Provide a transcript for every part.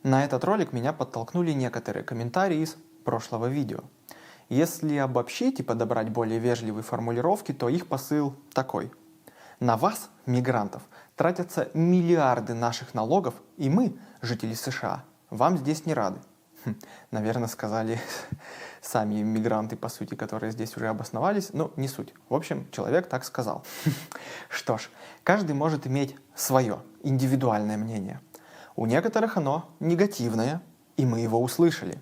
На этот ролик меня подтолкнули некоторые комментарии из прошлого видео. Если обобщить и подобрать более вежливые формулировки, то их посыл такой. На вас, мигрантов, тратятся миллиарды наших налогов, и мы, жители США, вам здесь не рады. Наверное, сказали сами мигранты, по сути, которые здесь уже обосновались, но не суть. В общем, человек так сказал. Что ж, каждый может иметь свое, индивидуальное мнение. У некоторых оно негативное, и мы его услышали.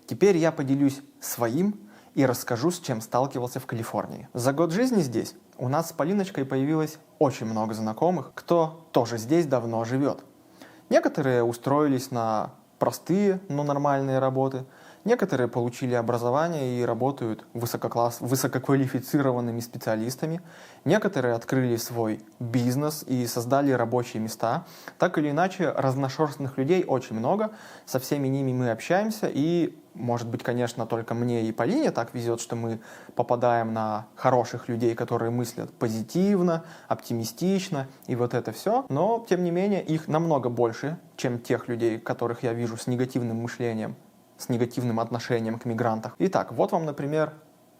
Теперь я поделюсь своим и расскажу, с чем сталкивался в Калифорнии. За год жизни здесь у нас с Полиночкой появилось очень много знакомых, кто тоже здесь давно живет. Некоторые устроились на простые, но нормальные работы. Некоторые получили образование и работают высококвалифицированными специалистами. Некоторые открыли свой бизнес и создали рабочие места. Так или иначе, разношерстных людей очень много. Со всеми ними мы общаемся. И, может быть, конечно, только мне и Полине так везет, что мы попадаем на хороших людей, которые мыслят позитивно, оптимистично и вот это все. Но, тем не менее, их намного больше, чем тех людей, которых я вижу с негативным мышлением, с негативным отношением к мигрантам. Итак, вот вам, например,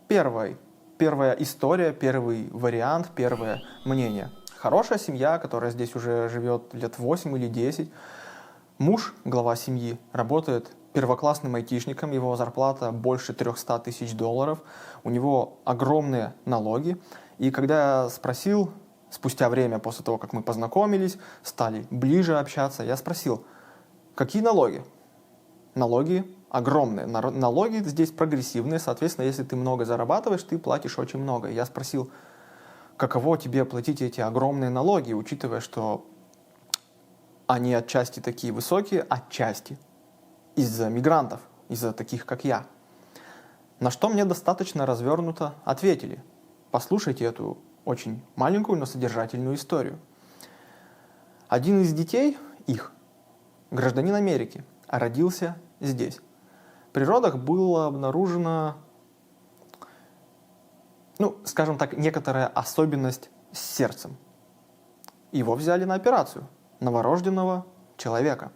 первая история, первый вариант, первое мнение. Хорошая семья, которая здесь уже живет лет 8 или 10. Муж, глава семьи, работает первоклассным айтишником, его зарплата больше $300 тысяч. У него огромные налоги. И когда я спросил, спустя время после того, как мы познакомились, стали ближе общаться, я спросил, какие налоги? Налоги огромные. Налоги здесь прогрессивные, соответственно, если ты много зарабатываешь, ты платишь очень много. Я спросил, каково тебе платить эти огромные налоги, учитывая, что они отчасти такие высокие, отчасти из-за мигрантов, из-за таких, как я. На что мне достаточно развернуто ответили. Послушайте эту очень маленькую, но содержательную историю. Один из детей их, гражданин Америки, родился здесь. При родах была обнаружена, скажем так, некоторая особенность с сердцем. Его взяли на операцию новорожденного человека.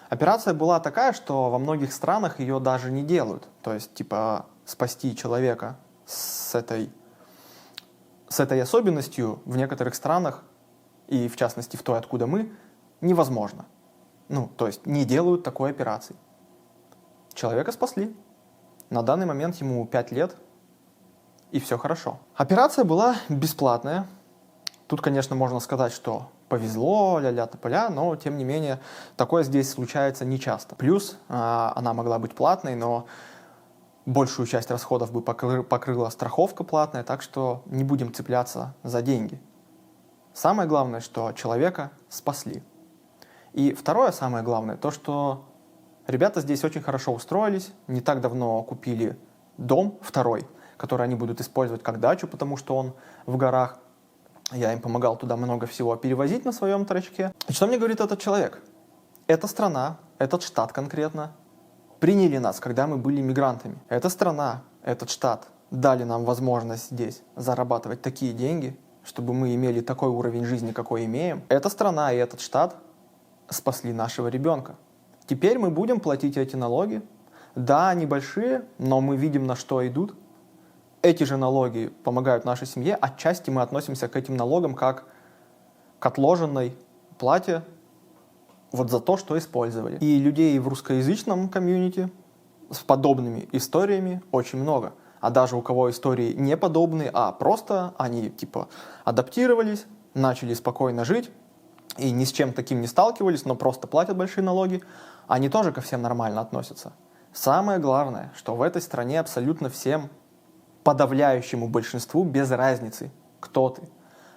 Операция была такая, что во многих странах ее даже не делают. То есть, спасти человека с этой особенностью в некоторых странах, и в частности в той, откуда мы, невозможно. То есть не делают такой операции. Человека спасли. На данный момент ему 5 лет, и все хорошо. Операция была бесплатная. Тут, конечно, можно сказать, что повезло, ля-ля-тополя, но, тем не менее, такое здесь случается нечасто. Плюс она могла быть платной, но большую часть расходов бы покрыла страховка платная, так что не будем цепляться за деньги. Самое главное, что человека спасли. И второе самое главное, то, что ребята здесь очень хорошо устроились, не так давно купили дом второй, который они будут использовать как дачу, потому что он в горах. Я им помогал туда много всего перевозить на своем трачке. И что мне говорит этот человек? Эта страна, этот штат конкретно, приняли нас, когда мы были мигрантами. Эта страна, этот штат дали нам возможность здесь зарабатывать такие деньги, чтобы мы имели такой уровень жизни, какой имеем. Эта страна и этот штат спасли нашего ребенка. Теперь мы будем платить эти налоги. Да, небольшие, но мы видим, на что идут. Эти же налоги помогают нашей семье. Отчасти мы относимся к этим налогам как к отложенной плате вот за то, что использовали. И людей в русскоязычном комьюнити с подобными историями очень много. А даже у кого истории не подобные, а просто они адаптировались, начали спокойно жить и ни с чем таким не сталкивались, но просто платят большие налоги, они тоже ко всем нормально относятся. Самое главное, что в этой стране абсолютно всем, подавляющему большинству, без разницы, кто ты,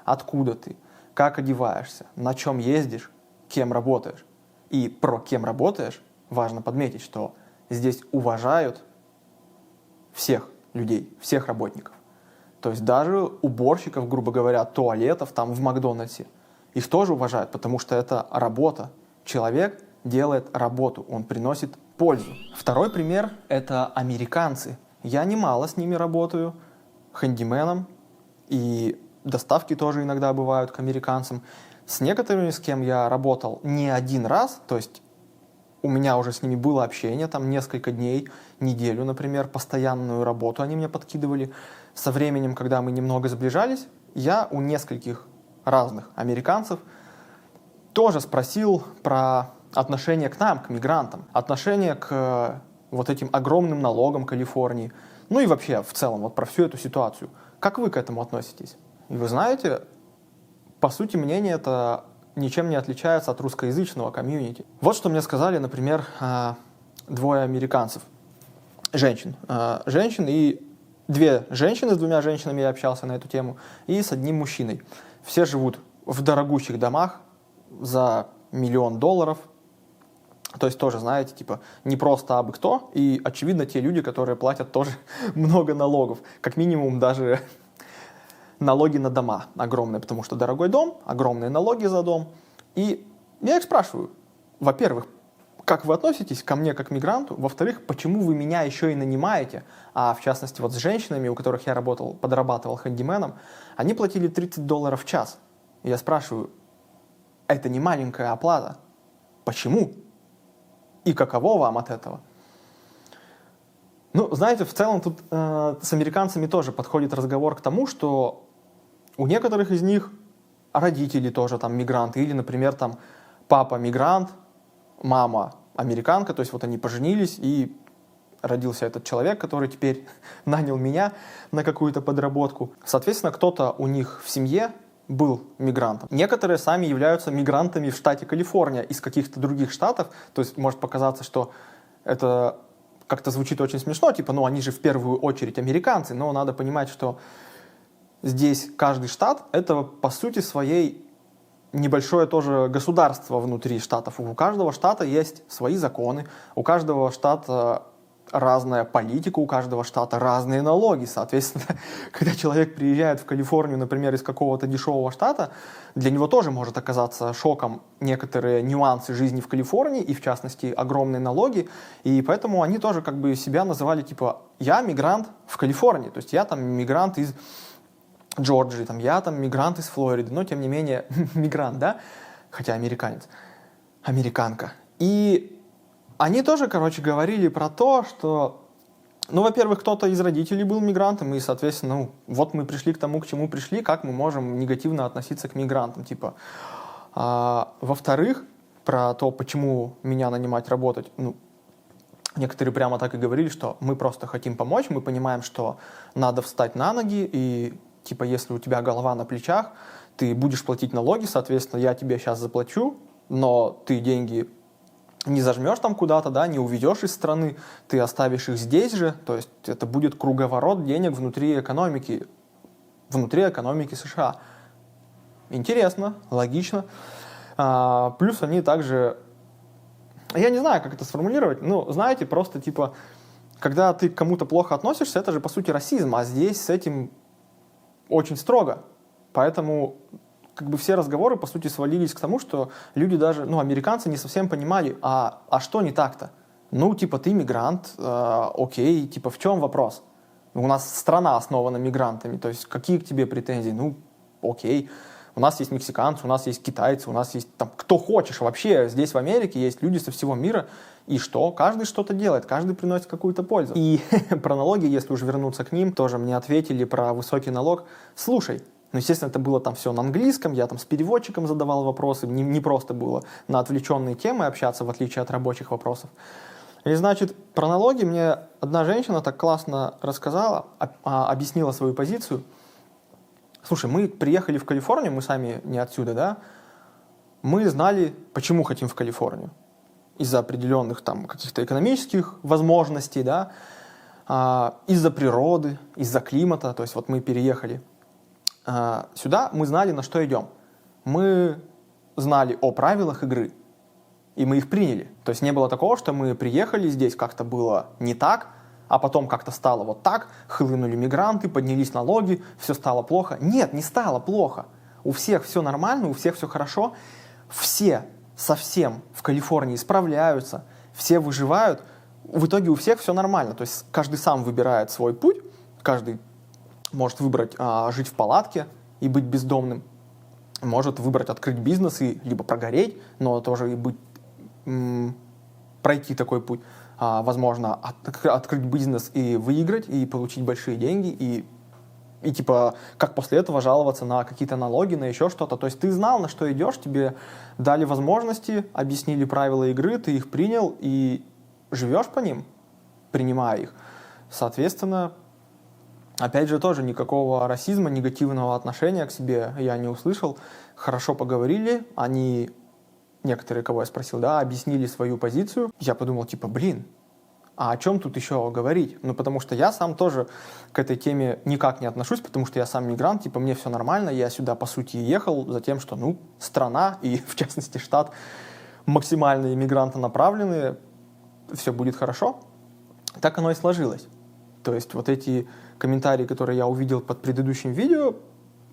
откуда ты, как одеваешься, на чем ездишь, кем работаешь. И про кем работаешь важно подметить, что здесь уважают всех людей, всех работников. То есть даже уборщиков, грубо говоря, туалетов там в Макдональдсе, их тоже уважают, потому что это работа. Человек делает работу, он приносит пользу. Второй пример – это американцы. Я немало с ними работаю, хэндименом, и доставки тоже иногда бывают к американцам. С некоторыми, с кем я работал не один раз, то есть у меня уже с ними было общение, там несколько дней, неделю, например, постоянную работу они мне подкидывали. Со временем, когда мы немного сближались, я у нескольких разных американцев тоже спросил про отношение к нам, к мигрантам, отношение к вот этим огромным налогам Калифорнии, ну и вообще в целом вот про всю эту ситуацию. Как вы к этому относитесь? И вы знаете, по сути, мнение это ничем не отличается от русскоязычного комьюнити. Вот что мне сказали, например, двое американцев, женщин и две женщины, с двумя женщинами я общался на эту тему, и с одним мужчиной. Все живут в дорогущих домах за $1 миллион. То есть тоже, знаете, типа не просто абы кто, и очевидно те люди, которые платят тоже много налогов, как минимум даже налоги на дома огромные, потому что дорогой дом, огромные налоги за дом. И я их спрашиваю, во-первых, как вы относитесь ко мне как мигранту? Во-вторых, почему вы меня еще и нанимаете? А в частности, вот с женщинами, у которых я работал, подрабатывал хэндименом, они платили $30 в час. И я спрашиваю, это не маленькая оплата. Почему? И каково вам от этого? Ну, знаете, в целом тут с американцами тоже подходит разговор к тому, что у некоторых из них родители тоже там мигранты, или, например, там папа мигрант, мама американка, то есть вот они поженились, и родился этот человек, который теперь нанял меня на какую-то подработку. Соответственно, кто-то у них в семье был мигрантом. Некоторые сами являются мигрантами в штате Калифорния из каких-то других штатов, то есть может показаться, что это как-то звучит очень смешно, типа, ну они же в первую очередь американцы, но надо понимать, что здесь каждый штат — это по сути своей небольшое тоже государство внутри штатов. У каждого штата есть свои законы, у каждого штата разная политика, у каждого штата разные налоги. Соответственно, когда человек приезжает в Калифорнию, например, из какого-то дешевого штата, для него тоже может оказаться шоком некоторые нюансы жизни в Калифорнии, и в частности огромные налоги, и поэтому они тоже как бы себя называли типа «я мигрант в Калифорнии», то есть я там мигрант из Джорджии, там, я там мигрант из Флориды, но тем не менее мигрант, да, хотя американец, американка. И они тоже, короче, говорили про то, что, ну, во-первых, кто-то из родителей был мигрантом, и, соответственно, ну, вот мы пришли к тому, к чему пришли, как мы можем негативно относиться к мигрантам, типа. Во-вторых, про то, почему меня нанимать работать, ну, некоторые прямо так и говорили, что мы просто хотим помочь, мы понимаем, что надо встать на ноги, и типа, если у тебя голова на плечах, ты будешь платить налоги, соответственно, я тебе сейчас заплачу, но ты деньги не зажмешь там куда-то, да, не увезешь из страны, ты оставишь их здесь же, то есть это будет круговорот денег внутри экономики США. Интересно, логично. Плюс они также, я не знаю, как это сформулировать, ну, знаете, просто типа, когда ты к кому-то плохо относишься, это же по сути расизм, а здесь с этим очень строго. Поэтому как бы все разговоры, по сути, свалились к тому, что люди даже, ну, американцы не совсем понимали, а что не так-то? Ну, типа, ты мигрант, окей, типа, в чем вопрос? У нас страна основана мигрантами, то есть какие к тебе претензии? Ну, окей, у нас есть мексиканцы, у нас есть китайцы, у нас есть там кто хочешь вообще. Здесь в Америке есть люди со всего мира, и что? Каждый что-то делает, каждый приносит какую-то пользу. И про налоги, если уж вернуться к ним, тоже мне ответили про высокий налог. Слушай, ну, естественно, это было там все на английском, я там с переводчиком задавал вопросы, не просто было на отвлеченные темы общаться, в отличие от рабочих вопросов. И, значит, про налоги мне одна женщина так классно рассказала, объяснила свою позицию. Слушай, мы приехали в Калифорнию, мы сами не отсюда, да, мы знали, почему хотим в Калифорнию. Из-за определенных там каких-то экономических возможностей, да, из-за природы, из-за климата. То есть вот мы переехали сюда, мы знали, на что идем. Мы знали о правилах игры, и мы их приняли. То есть не было такого, что мы приехали, здесь как-то было не так, а потом как-то стало вот так, хлынули мигранты, поднялись налоги, все стало плохо. Нет, не стало плохо. У всех все нормально, у всех все хорошо. Все совсем в Калифорнии справляются, все выживают. В итоге у всех все нормально. То есть каждый сам выбирает свой путь, каждый может выбрать жить в палатке и быть бездомным, может выбрать открыть бизнес и либо прогореть, но тоже и быть пройти такой путь. Возможно, открыть бизнес и выиграть, и получить большие деньги, и типа, как после этого жаловаться на какие-то налоги, на еще что-то. То есть ты знал, на что идешь, тебе дали возможности, объяснили правила игры, ты их принял и живешь по ним, принимая их. Соответственно, опять же, тоже никакого расизма, негативного отношения к себе я не услышал. Хорошо поговорили, они, некоторые, кого я спросил, да, объяснили свою позицию. Я подумал, типа, блин, а о чем тут еще говорить? Ну, потому что я сам тоже к этой теме никак не отношусь, потому что я сам мигрант, типа, мне все нормально, я сюда, по сути, ехал за тем, что, ну, страна и, в частности, штат максимально иммигрантонаправленные, все будет хорошо. Так оно и сложилось. То есть вот эти комментарии, которые я увидел под предыдущим видео,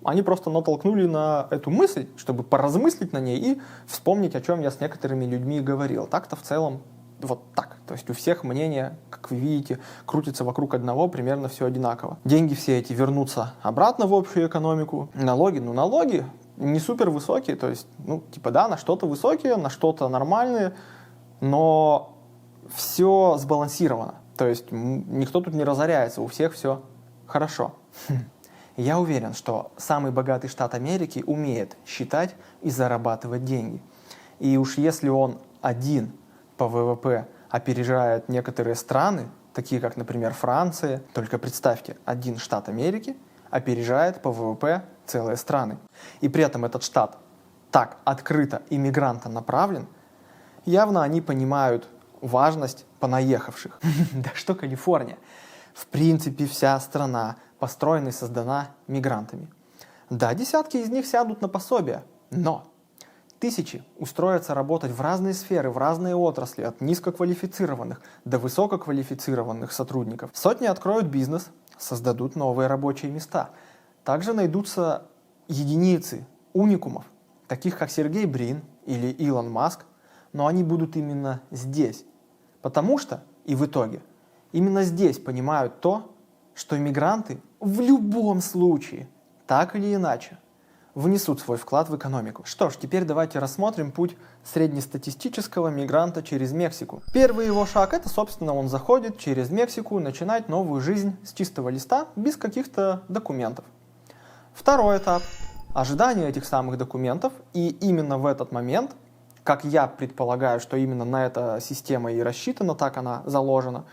они просто натолкнули на эту мысль, чтобы поразмыслить на ней и вспомнить, о чем я с некоторыми людьми говорил. Так-то в целом вот так. То есть у всех мнения, как вы видите, крутится вокруг одного, примерно все одинаково. Деньги все эти вернутся обратно в общую экономику. Налоги, ну налоги не супер высокие, то есть, ну типа да, на что-то высокие, на что-то нормальные, но все сбалансировано. То есть никто тут не разоряется, у всех все хорошо. Я уверен, что самый богатый штат Америки умеет считать и зарабатывать деньги. И уж если он один по ВВП опережает некоторые страны, такие как, например, Франция, только представьте, один штат Америки опережает по ВВП целые страны. И при этом этот штат так открыто иммигрантонаправлен, явно они понимают важность понаехавших. Да что Калифорния? В принципе, вся страна построена и создана мигрантами. Да, десятки из них сядут на пособия, но тысячи устроятся работать в разные сферы, в разные отрасли, от низкоквалифицированных до высококвалифицированных сотрудников. Сотни откроют бизнес, создадут новые рабочие места. Также найдутся единицы, уникумов, таких как Сергей Брин или Илон Маск, но они будут именно здесь. Потому что, и в итоге, именно здесь понимают то, что иммигранты в любом случае, так или иначе, внесут свой вклад в экономику. Что ж, теперь давайте рассмотрим путь среднестатистического мигранта через Мексику. Первый его шаг — это, собственно, он заходит через Мексику, начинать новую жизнь с чистого листа, без каких-то документов. Второй этап — ожидание этих самых документов, и именно в этот момент, как я предполагаю, что именно на эта система и рассчитана, так она заложена,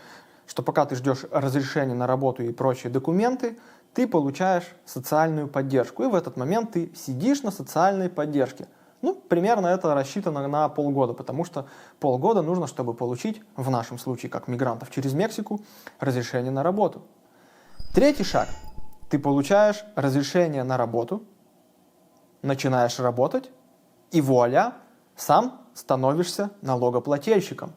что пока ты ждешь разрешения на работу и прочие документы, ты получаешь социальную поддержку. И в этот момент ты сидишь на социальной поддержке. Ну, примерно это рассчитано на полгода, потому что полгода нужно, чтобы получить, в нашем случае, как мигрантов через Мексику, разрешение на работу. Третий шаг. Ты получаешь разрешение на работу, начинаешь работать, и вуаля, сам становишься налогоплательщиком.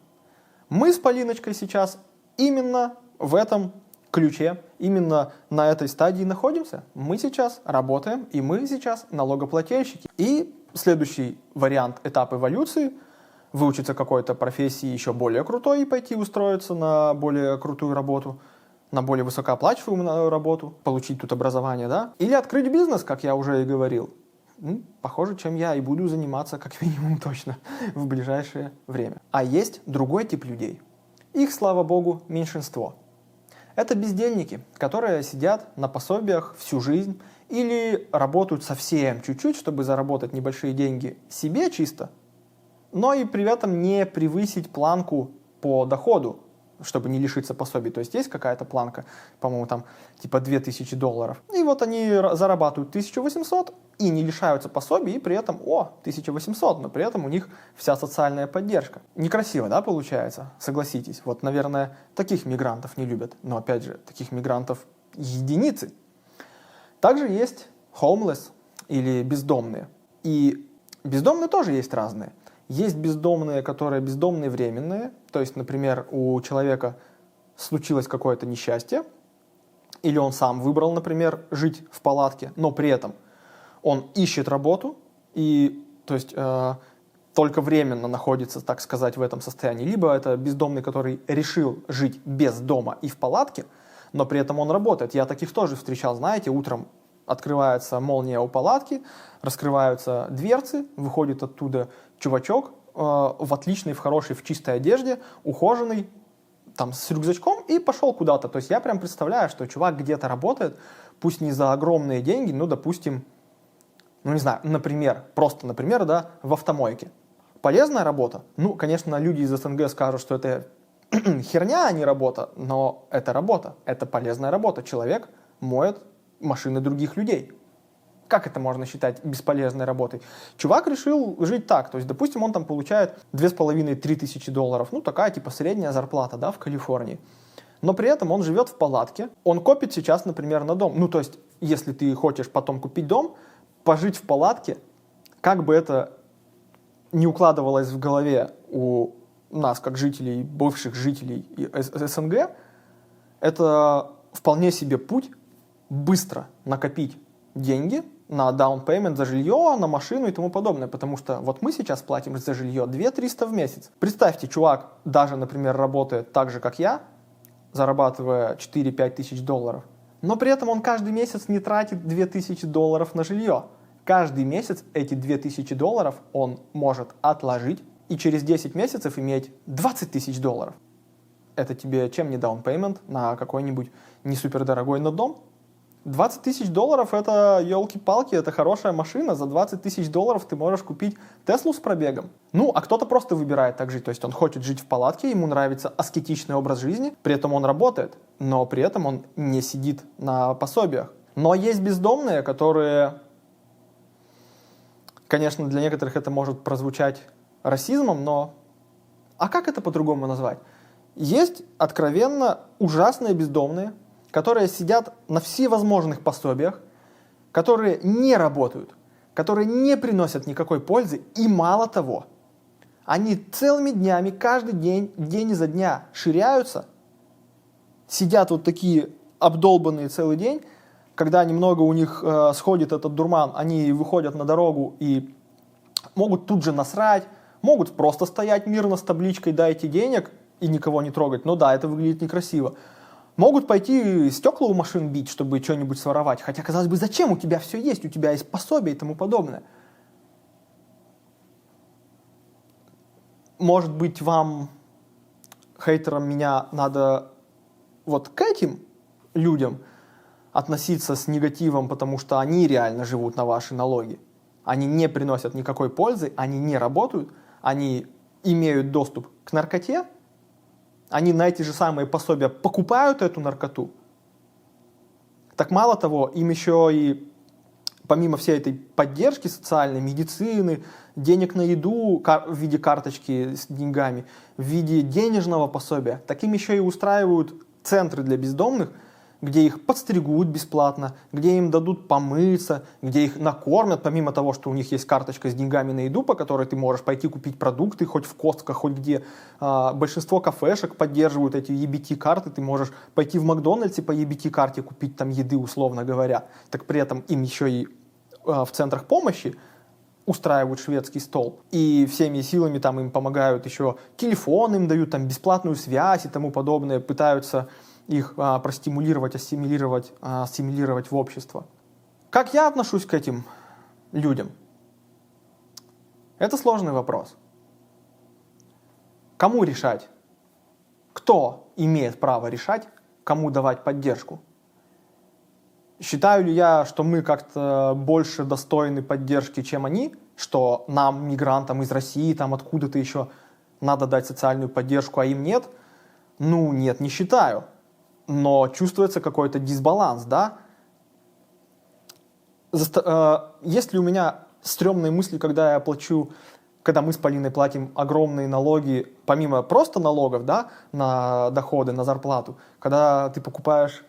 Мы с Полиночкой сейчас именно в этом ключе, именно на этой стадии находимся. Мы сейчас работаем, и мы сейчас налогоплательщики. И следующий вариант, этап эволюции — выучиться какой-то профессии еще более крутой и пойти устроиться на более крутую работу, на более высокооплачиваемую работу, получить тут образование, да? Или открыть бизнес, как я уже и говорил. Похоже, чем я и буду заниматься, как минимум точно, в ближайшее время. А есть другой тип людей. Их, слава богу, меньшинство. Это бездельники, которые сидят на пособиях всю жизнь или работают совсем чуть-чуть, чтобы заработать небольшие деньги себе чисто, но и при этом не превысить планку по доходу, чтобы не лишиться пособий. То есть есть какая-то планка, по-моему, там типа $2000. И вот они зарабатывают 1800 и не лишаются пособий, и при этом, 1800, но при этом у них вся социальная поддержка. Некрасиво, да, получается? Согласитесь. Вот, наверное, таких мигрантов не любят. Но, опять же, таких мигрантов единицы. Также есть homeless или бездомные. И бездомные тоже есть разные. Есть бездомные, которые бездомные временные. То есть, например, у человека случилось какое-то несчастье, или он сам выбрал, например, жить в палатке, но при этом он ищет работу и, то есть, только временно находится, так сказать, в этом состоянии. Либо это бездомный, который решил жить без дома и в палатке, но при этом он работает. Я таких тоже встречал, знаете, утром открывается молния у палатки, раскрываются дверцы, выходит оттуда чувачок в отличной, в хорошей, в чистой одежде, ухоженный, там, с рюкзачком и пошел куда-то. То есть я прям представляю, что чувак где-то работает, пусть не за огромные деньги, ну, допустим, ну, не знаю, например, просто, например, да, в автомойке. Полезная работа? Ну, конечно, люди из СНГ скажут, что это херня, а не работа, но это работа, это полезная работа. Человек моет машины других людей. Как это можно считать бесполезной работой? Чувак решил жить так, то есть, допустим, он там получает 2500-3 тысячи долларов, ну, такая типа средняя зарплата, да, в Калифорнии. Но при этом он живет в палатке, он копит сейчас, например, на дом. Ну, то есть, если ты хочешь потом купить дом, пожить в палатке, как бы это не укладывалось в голове у нас, как жителей, бывших жителей СНГ, это вполне себе путь быстро накопить деньги на down payment за жилье, на машину и тому подобное, потому что вот мы сейчас платим за жилье 2300 в месяц. Представьте, чувак даже, например, работает так же, как я, зарабатывая 4-5 тысяч долларов, но при этом он каждый месяц не тратит 2000 долларов на жилье. Каждый месяц эти 2000 долларов он может отложить и через 10 месяцев иметь 20 тысяч долларов. Это тебе чем не down payment на какой-нибудь не супердорогой, но дом? 20 тысяч долларов — это, елки-палки, это хорошая машина. За 20 тысяч долларов ты можешь купить Теслу с пробегом. Ну, а кто-то просто выбирает так жить. То есть он хочет жить в палатке, ему нравится аскетичный образ жизни, при этом он работает, но при этом он не сидит на пособиях. Но есть бездомные, которые, конечно, для некоторых это может прозвучать расизмом, но а как это по-другому назвать? Есть откровенно ужасные бездомные, которые сидят на всевозможных пособиях, которые не работают, которые не приносят никакой пользы, и мало того, они целыми днями, каждый день, день изо дня ширяются, сидят вот такие обдолбанные целый день, когда немного у них сходит этот дурман, они выходят на дорогу и могут тут же насрать, могут просто стоять мирно с табличкой «дайте денег» и никого не трогать. Ну да, это выглядит некрасиво. Могут пойти стекла у машин бить, чтобы что-нибудь своровать. Хотя, казалось бы, зачем? У тебя все есть, у тебя есть пособие и тому подобное. Может быть, вам, хейтерам меня, надо вот к этим людям относиться с негативом, потому что они реально живут на ваши налоги. Они не приносят никакой пользы, они не работают, они имеют доступ к наркоте, они на эти же самые пособия покупают эту наркоту. Так мало того, им еще и помимо всей этой поддержки социальной, медицины, денег на еду в виде карточки с деньгами, в виде денежного пособия, так им еще и устраивают центры для бездомных, где их подстригут бесплатно, где им дадут помыться, где их накормят, помимо того, что у них есть карточка с деньгами на еду, по которой ты можешь пойти купить продукты, хоть в Костко, хоть где. Большинство кафешек поддерживают эти EBT-карты, ты можешь пойти в Макдональдсе по EBT-карте купить там еды, условно говоря. Так при этом им еще и в центрах помощи устраивают шведский стол. И всеми силами там им помогают еще телефон, им дают там бесплатную связь и тому подобное, пытаются их простимулировать, ассимилировать в общество. Как я отношусь к этим людям? Это сложный вопрос. Кому решать? Кто имеет право решать, кому давать поддержку? Считаю ли я, что мы как-то больше достойны поддержки, чем они? Что нам, мигрантам из России, там откуда-то еще, надо дать социальную поддержку, а им нет? Ну, нет, не считаю. Но чувствуется какой-то дисбаланс, да? Есть ли у меня стрёмные мысли, когда мы с Полиной платим огромные налоги, помимо просто налогов, да, на доходы, на зарплату, когда ты покупаешь,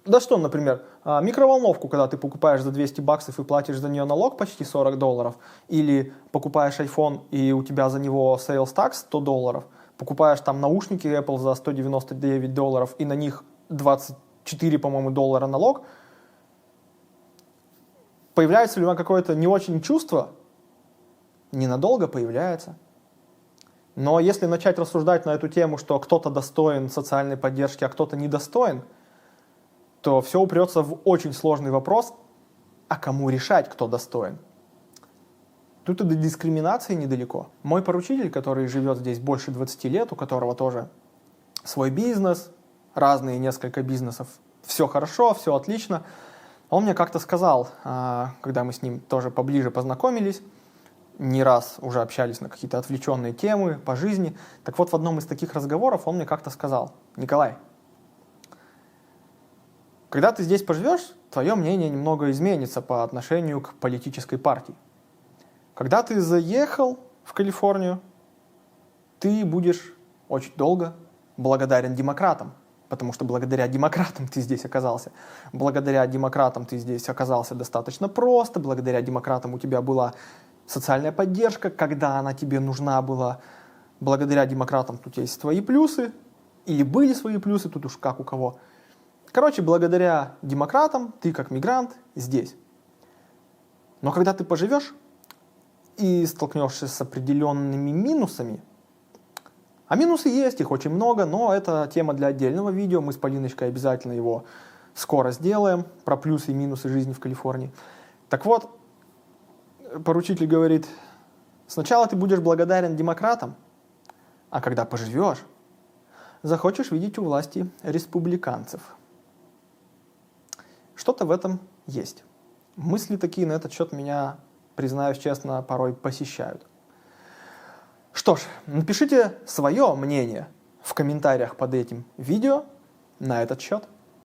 да что, например, микроволновку, когда ты покупаешь за 200 баксов и платишь за нее налог почти $40, или покупаешь iPhone и у тебя за него sales tax $100, покупаешь там наушники Apple за $199 и на них 24, по-моему, доллара налог, появляется ли у меня какое-то не очень чувство? Ненадолго появляется. Но если начать рассуждать на эту тему, что кто-то достоин социальной поддержки, а кто-то недостоин, то все упрется в очень сложный вопрос, а кому решать, кто достоин? Тут и до дискриминации недалеко. Мой поручитель, который живет здесь больше 20 лет, у которого тоже свой бизнес, разные несколько бизнесов, все хорошо, все отлично, он мне как-то сказал, когда мы с ним тоже поближе познакомились, не раз уже общались на какие-то отвлеченные темы по жизни, так вот в одном из таких разговоров он мне как-то сказал: Николай, когда ты здесь поживешь, твое мнение немного изменится по отношению к политической партии. Когда ты заехал в Калифорнию, ты будешь очень долго благодарен демократам, потому что благодаря демократам ты здесь оказался. Благодаря демократам ты здесь оказался достаточно просто, благодаря демократам у тебя была социальная поддержка, когда она тебе нужна была. Благодаря демократам тут есть свои плюсы, или были свои плюсы, тут уж как у кого. Короче, благодаря демократам ты как мигрант здесь. Но когда ты поживешь и столкнешься с определенными минусами, а минусы есть, их очень много, но это тема для отдельного видео, мы с Полиночкой обязательно его скоро сделаем, про плюсы и минусы жизни в Калифорнии. Так вот, поручитель говорит, сначала ты будешь благодарен демократам, а когда поживешь, захочешь видеть у власти республиканцев. Что-то в этом есть. Мысли такие на этот счет меня, признаюсь честно, порой посещают. Что ж, напишите свое мнение в комментариях под этим видео на этот счет.